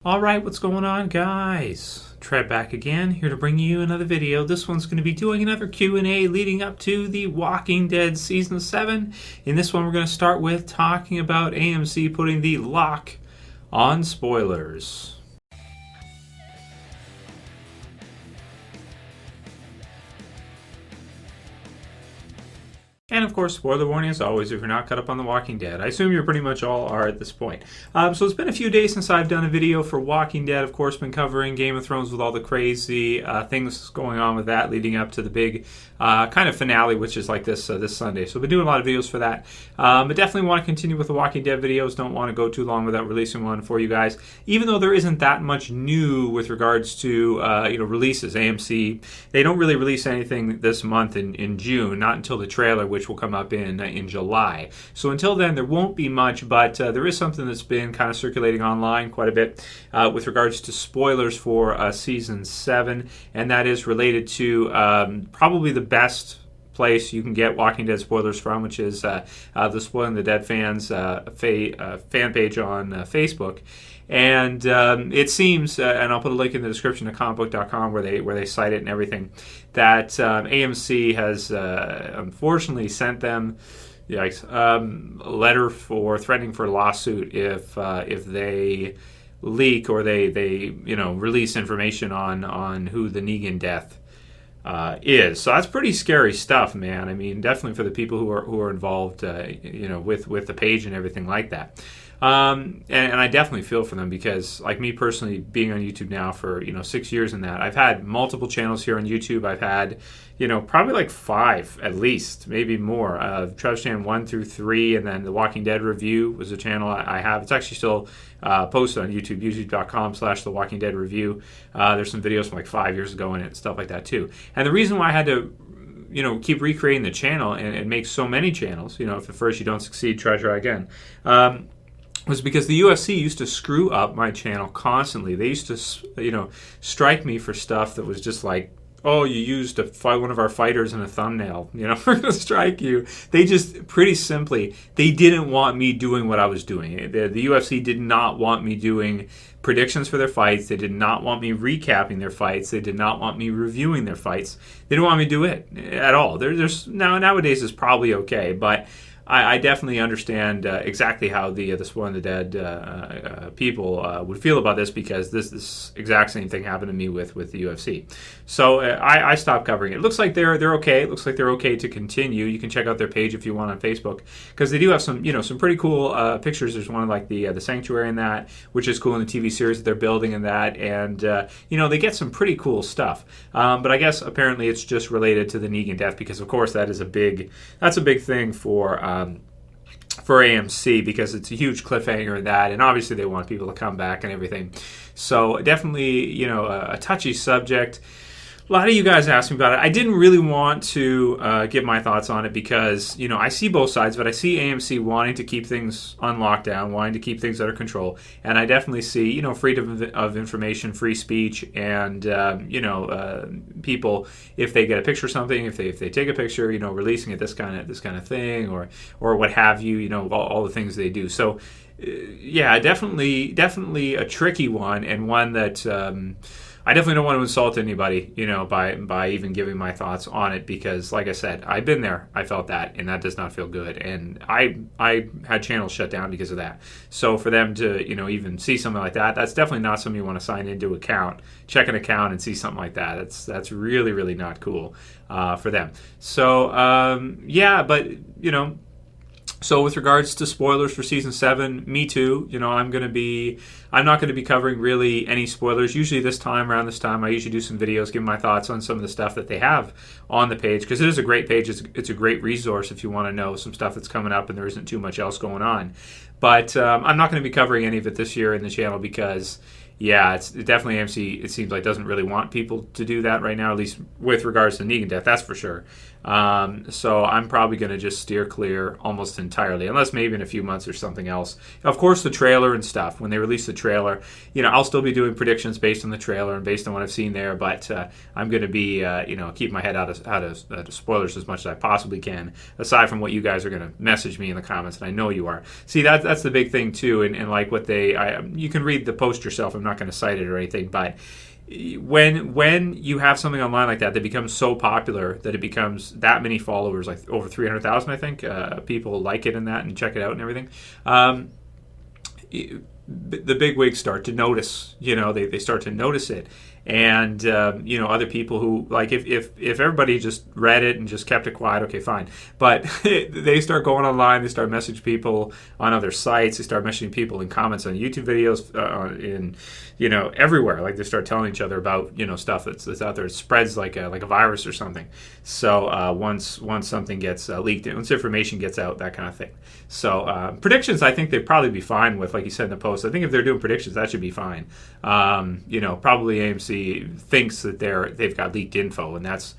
Alright, what's going on, guys? Trev back again, here to bring you another video. This one's going to be doing another Q and A leading up to The Walking Dead Season 7. In this one, we're going to start with talking about AMC putting the lock on spoilers. And of course, spoiler warning as always if you're not caught up on The Walking Dead. I assume you pretty much all are at this point. So it's been a few days since I've done a video for Walking Dead. Of course, been covering Game of Thrones with all the crazy things going on with that leading up to the big kind of finale, which is like this Sunday. So I've been doing a lot of videos for that. But definitely want to continue with the Walking Dead videos. Don't want to go too long without releasing one for you guys. Even though there isn't that much new with regards to releases. AMC, they don't really release anything this month in June, not until the trailer, which will come up in July. So until then, there won't be much, but there is something that's been kind of circulating online quite a bit with regards to spoilers for Season 7, and that is related to probably the best place you can get Walking Dead spoilers from, which is the Spoiling the Dead fans fan page on Facebook. And it seems, and I'll put a link in the description to comicbook.com where they cite it and everything, that AMC has unfortunately sent them a letter for threatening for a lawsuit if they leak or they release information on who the Negan death is. So that's pretty scary stuff, man. I mean, definitely for the people who are involved, with the page and everything like that. And I definitely feel for them because, like me personally, being on YouTube now for 6 years and that, I've had multiple channels here on YouTube. I've had probably like 5 at least, maybe more. Trev's channel 1 through 3, and then the Walking Dead review was a channel I have. It's actually still posted on YouTube, youtube.com/The Walking Dead Review. There's some videos from like 5 years ago in it and stuff like that too. And the reason why I had to keep recreating the channel and make so many channels, if at first you don't succeed, try again, was because the UFC used to screw up my channel constantly. They used to, strike me for stuff that was just like, oh, you used one of our fighters in a thumbnail. We're going to strike you. They just, pretty simply, they didn't want me doing what I was doing. The UFC did not want me doing predictions for their fights. They did not want me recapping their fights. They did not want me reviewing their fights. They didn't want me to do it at all. Nowadays it's probably okay, but I definitely understand exactly how the Spoiling the Dead people would feel about this, because this exact same thing happened to me with the UFC. So I stopped covering it. It looks like they're okay. It looks like they're okay to continue. You can check out their page if you want on Facebook, because they do have some pretty cool pictures. There's one of like the sanctuary in that, which is cool in the TV series that they're building in that, and they get some pretty cool stuff. But I guess apparently it's just related to the Negan death, because of course that's a big thing for AMC, because it's a huge cliffhanger in that, and obviously they want people to come back and everything. So definitely, a touchy subject. A lot of you guys asked me about it. I didn't really want to give my thoughts on it because, I see both sides, but I see AMC wanting to keep things on lockdown, wanting to keep things under control, and I definitely see, freedom of information, free speech, and, people, if they get a picture of something, if they take a picture, releasing it, this kind of thing, or what have you, all the things they do. So, yeah, definitely a tricky one, and one that I definitely don't want to insult anybody, by even giving my thoughts on it, because, like I said, I've been there, I felt that, and that does not feel good, and I had channels shut down because of that. So for them to, even see something like that, that's definitely not something you want to sign into check an account and see something like that. That's really, really not cool for them. So, yeah, but, so with regards to spoilers for Season 7, me too. I'm not going to be covering really any spoilers. Usually around this time, I usually do some videos, give my thoughts on some of the stuff that they have on the page, because it is a great page. It's a great resource if you want to know some stuff that's coming up and there isn't too much else going on. But I'm not going to be covering any of it this year in the channel because, yeah, it's definitely AMC, it seems like, doesn't really want people to do that right now, at least with regards to Negan death, that's for sure. So I'm probably going to just steer clear almost entirely, unless maybe in a few months or something else. Of course, the trailer and stuff, when they release the trailer, I'll still be doing predictions based on the trailer and based on what I've seen there, but I'm going to be, keep my head out of spoilers as much as I possibly can, aside from what you guys are going to message me in the comments, and I know you are. See, that's that's the big thing too, and like what you can read the post yourself. I'm not going to cite it or anything, but when you have something online like that becomes so popular that it becomes that many followers, like over 300,000, I think, people like it and that and check it out and everything. The big wigs start to notice. They start to notice it. And other people who, like, if everybody just read it and just kept it quiet, okay, fine. But they start going online, they start messaging people on other sites, they start messaging people in comments on YouTube videos, everywhere. Like, they start telling each other about stuff that's out there. It spreads like a virus or something. So once something gets leaked, once information gets out, that kind of thing. So predictions, I think they'd probably be fine with, like you said in the post. I think if they're doing predictions, that should be fine. Probably AMC thinks that they've got leaked info, and that's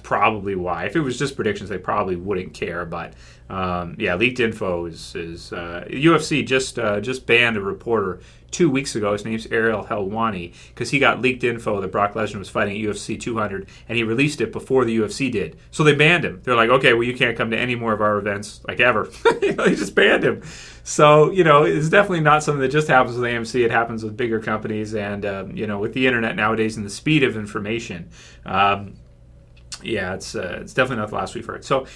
probably why. If it was just predictions, they probably wouldn't care. But leaked info is UFC just banned a reporter 2 weeks ago. His name's Ariel Helwani, because he got leaked info that Brock Lesnar was fighting at UFC 200, and he released it before the UFC did. So they banned him. They're like, okay, well, you can't come to any more of our events, like, ever. They just banned him. So, it's definitely not something that just happens with AMC. It happens with bigger companies and, with the internet nowadays and the speed of information. It's definitely not the last we've heard. So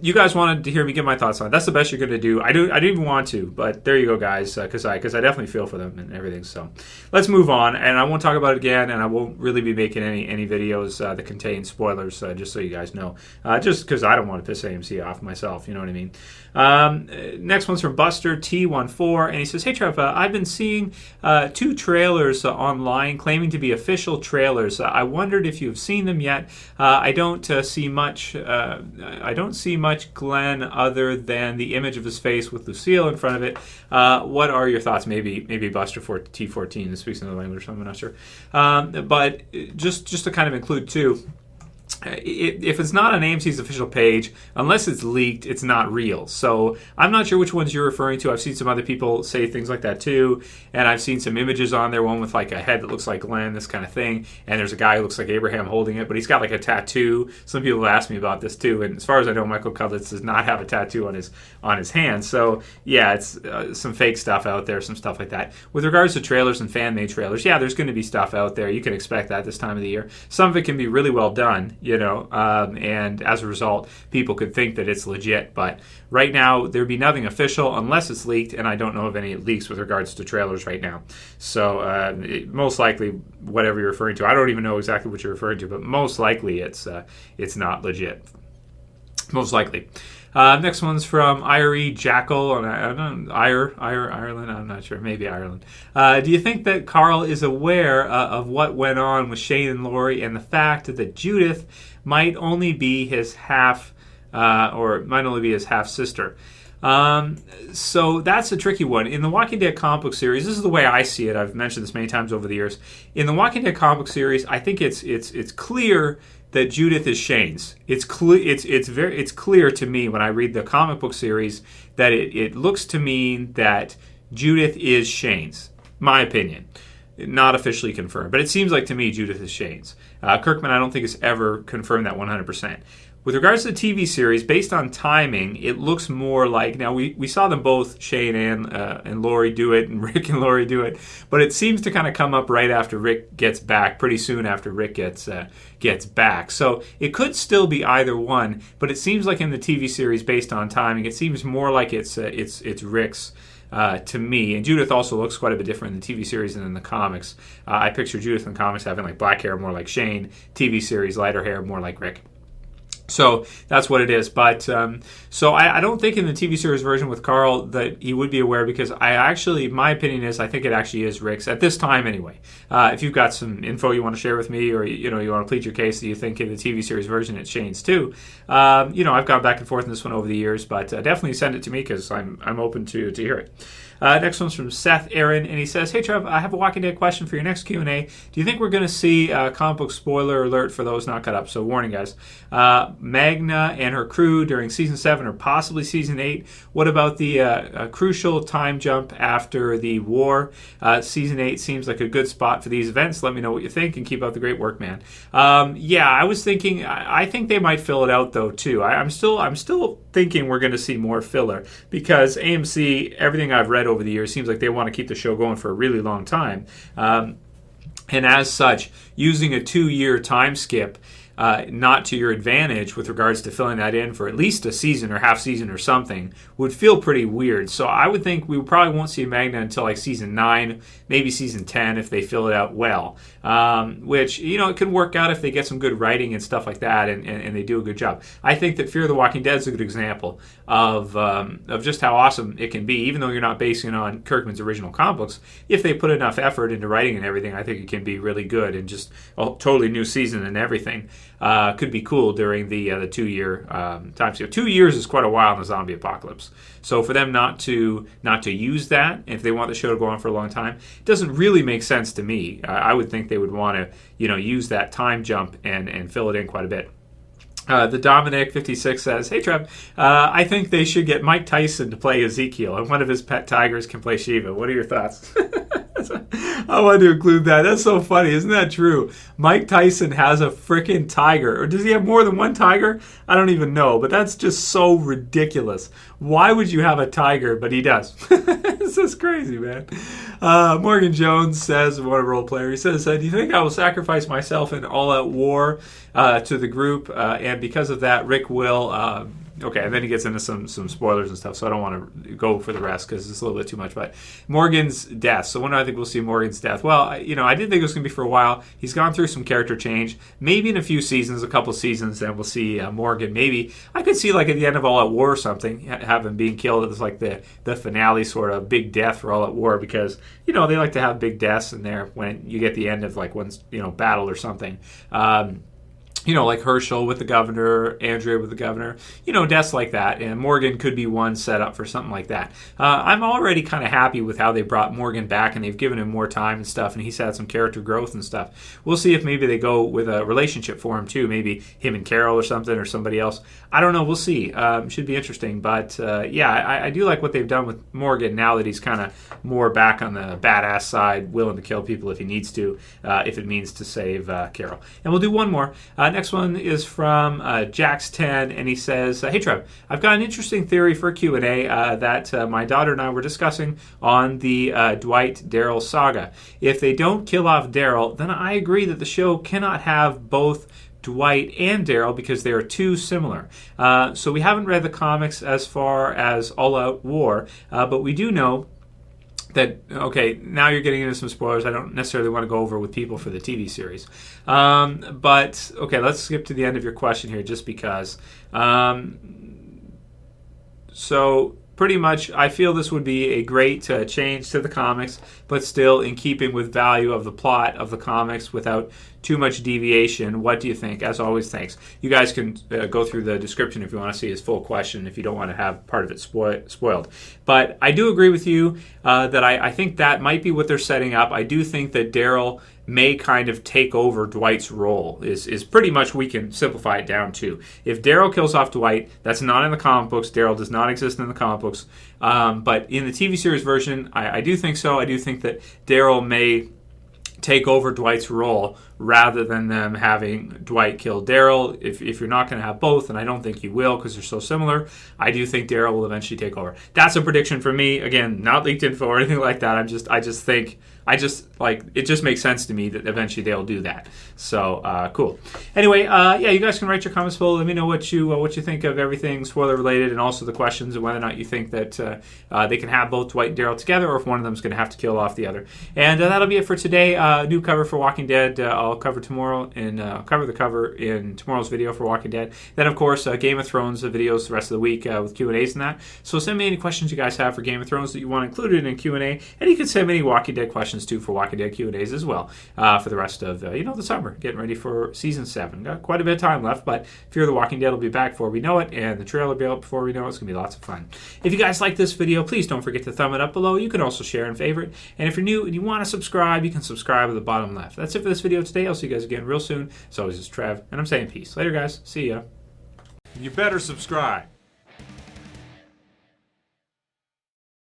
you guys wanted to hear me give my thoughts on it. That's the best you're going to do. I didn't even want to, but there you go, guys, because I definitely feel for them and everything. So let's move on, and I won't talk about it again, and I won't really be making any videos that contain spoilers, just so you guys know, just because I don't want to piss AMC off myself, you know what I mean? Next one's from Buster T14, and he says, "Hey Trev, I've been seeing 2 trailers online claiming to be official trailers. I wondered if you've seen them yet. I don't see much. I don't see much Glenn other than the image of his face with Lucille in front of it. What are your thoughts?" Maybe Buster for T14 speaks another language or something. I'm not sure. But just to kind of include too. If it's not on AMC's official page, unless it's leaked, it's not real. So I'm not sure which ones you're referring to. I've seen some other people say things like that too, and I've seen some images on there, one with like a head that looks like Glenn, this kind of thing, and there's a guy who looks like Abraham holding it, but he's got like a tattoo. Some people have asked me about this too, and as far as I know, Michael Cudlitz does not have a tattoo on his hand. So yeah, it's some fake stuff out there, some stuff like that. With regards to trailers and fan-made trailers, yeah, there's going to be stuff out there. You can expect that this time of the year. Some of it can be really well done, and as a result, people could think that it's legit. But right now, there'd be nothing official unless it's leaked, and I don't know of any leaks with regards to trailers right now. So most likely, whatever you're referring to, I don't even know exactly what you're referring to, but most likely it's not legit. Most likely. Next one's from IRE Jackal, and I don't know, Ireland, I'm not sure, maybe Ireland. Do you think that Carl is aware of what went on with Shane and Lori, and the fact that Judith might only be his half sister? So that's a tricky one. In the Walking Dead comic book series, this is the way I see it. I've mentioned this many times over the years. In the Walking Dead comic book series, I think it's clear that Judith is Shane's. It's clear to me when I read the comic book series that it looks to mean that Judith is Shane's. My opinion. Not officially confirmed, but it seems like to me Judith is Shane's. Kirkman, I don't think, has ever confirmed that 100%. With regards to the TV series, based on timing, it looks more like, now we saw them both, Shane and Lori, do it, and Rick and Lori do it, but it seems to kind of come up right after Rick gets back, pretty soon after Rick gets back. So it could still be either one, but it seems like in the TV series, based on timing, it seems more like it's Rick's. To me, and Judith also looks quite a bit different in the TV series than in the comics. I picture Judith in the comics having like black hair, more like Shane. TV series, lighter hair, more like Rick. So that's what it is. But so I don't think in the TV series version with Carl that he would be aware, because my opinion is I think it actually is Rick's at this time anyway. If you've got some info you want to share with me, or you want to plead your case that you think in the TV series version it's Shane's too, I've gone back and forth in this one over the years, but definitely send it to me because I'm open to hear it. Next one's from Seth Aaron, and he says, "Hey Trev, I have a Walking Dead question for your next Q&A. Do you think we're going to see a comic book spoiler alert for those not caught up?" So warning, guys. Magna and her crew during Season 7 or possibly Season 8. What about the crucial time jump after the war? Season 8 seems like a good spot for these events. Let me know what you think, and keep up the great work, man. Yeah, I was thinking, I think they might fill it out, though, too. I'm still thinking we're going to see more filler, because AMC, everything I've read over the years, seems like they want to keep the show going for a really long time. And as such, using a 2-year time skip not to your advantage with regards to filling that in for at least a season or half season or something would feel pretty weird. So I would think we probably won't see Magna until like Season 9, maybe Season 10 if they fill it out well. Which, it could work out if they get some good writing and stuff like that, and they do a good job. I think that Fear the Walking Dead is a good example of just how awesome it can be, even though you're not basing it on Kirkman's original comic books. If they put enough effort into writing and everything, I think it can be really good, and just a totally new season and everything. Could be cool during the 2-year time scale. 2 years is quite a while in the zombie apocalypse. So for them not to use that, if they want the show to go on for a long time, it doesn't really make sense to me. I would think they would want to use that time jump and fill it in quite a bit. The Dominic 56 says, "Hey Trev, I think they should get Mike Tyson to play Ezekiel, and one of his pet tigers can play Shiva. What are your thoughts?" I wanted to include that. That's so funny. Isn't that true? Mike Tyson has a freaking tiger. Or does he have more than one tiger? I don't even know. But that's just so ridiculous. Why would you have a tiger? But he does. This is crazy, man. Morgan Jones says, what a role player. He says, "Do you think I will sacrifice myself in all-out war to the group? And because of that, Rick will..." Okay, and then he gets into some spoilers and stuff, so I don't want to go for the rest because it's a little bit too much. But Morgan's death. So when do I think we'll see Morgan's death? Well, I did think it was going to be for a while. He's gone through some character change. Maybe in a few seasons, a couple seasons, then we'll see Morgan. Maybe I could see like at the end of All Out War or something, have him being killed as like the finale sort of big death for All Out War, because they like to have big deaths in there when you get the end of like one's battle or something. Like Herschel with the governor, Andrea with the governor, deaths like that. And Morgan could be one set up for something like that. I'm already kind of happy with how they brought Morgan back, and they've given him more time and stuff, and he's had some character growth and stuff. We'll see if maybe they go with a relationship for him too, maybe him and Carol or something, or somebody else. I don't know. We'll see. Should be interesting. But I do like what they've done with Morgan now that he's kind of more back on the badass side, willing to kill people if he needs to, if it means to save Carol. And we'll do one more. Next one is from Jax10, and he says, "Hey Trev, I've got an interesting theory for a Q&A that my daughter and I were discussing on the Dwight-Daryl saga. If they don't kill off Daryl, then I agree that the show cannot have both Dwight and Daryl because they are too similar. So we haven't read the comics as far as All Out War, but we do know that, okay, now you're getting into some spoilers I don't necessarily want to go over with people for the TV series. But, okay, let's skip to the end of your question here just because. So, pretty much, I feel this would be a great change to the comics, but still in keeping with value of the plot of the comics without too much deviation. What do you think? As always, thanks." You guys can go through the description if you want to see his full question, if you don't want to have part of it spoiled. But I do agree with you that I think that might be what they're setting up. I do think that Daryl may kind of take over Dwight's role, is pretty much we can simplify it down to. If Daryl kills off Dwight, that's not in the comic books. Daryl does not exist in the comic books. But in the TV series version, I do think so. I do think that Daryl may take over Dwight's role rather than them having Dwight kill Daryl. If you're not going to have both, and I don't think you will because they're so similar, I do think Daryl will eventually take over. That's a prediction for me. Again, not leaked info or anything like that. It just makes sense to me that eventually they'll do that. So, cool. Anyway, you guys can write your comments below. Let me know what you think of everything spoiler related, and also the questions and whether or not you think that they can have both Dwight and Daryl together, or if one of them is going to have to kill off the other. And that'll be it for today. New cover for Walking Dead. I'll cover tomorrow, and cover the cover in tomorrow's video for Walking Dead. Then, of course, Game of Thrones videos the rest of the week with Q&As and that. So send me any questions you guys have for Game of Thrones that you want included in Q&A, and you can send me any Walking Dead questions questions too for Walking Dead Q and A's as well for the rest of the summer, getting ready for season 7. Got quite a bit of time left, but Fear the Walking Dead will be back before we know it, and the trailer will be out before we know it. It's gonna be lots of fun. If you guys like this video, please don't forget to thumb it up below. You can also share and favorite, and if you're new and you want to subscribe, you can subscribe at the bottom left. That's it for this video today. I'll see you guys again real soon. As always, it's Trev, and I'm saying peace. Later, guys. See ya. You better subscribe.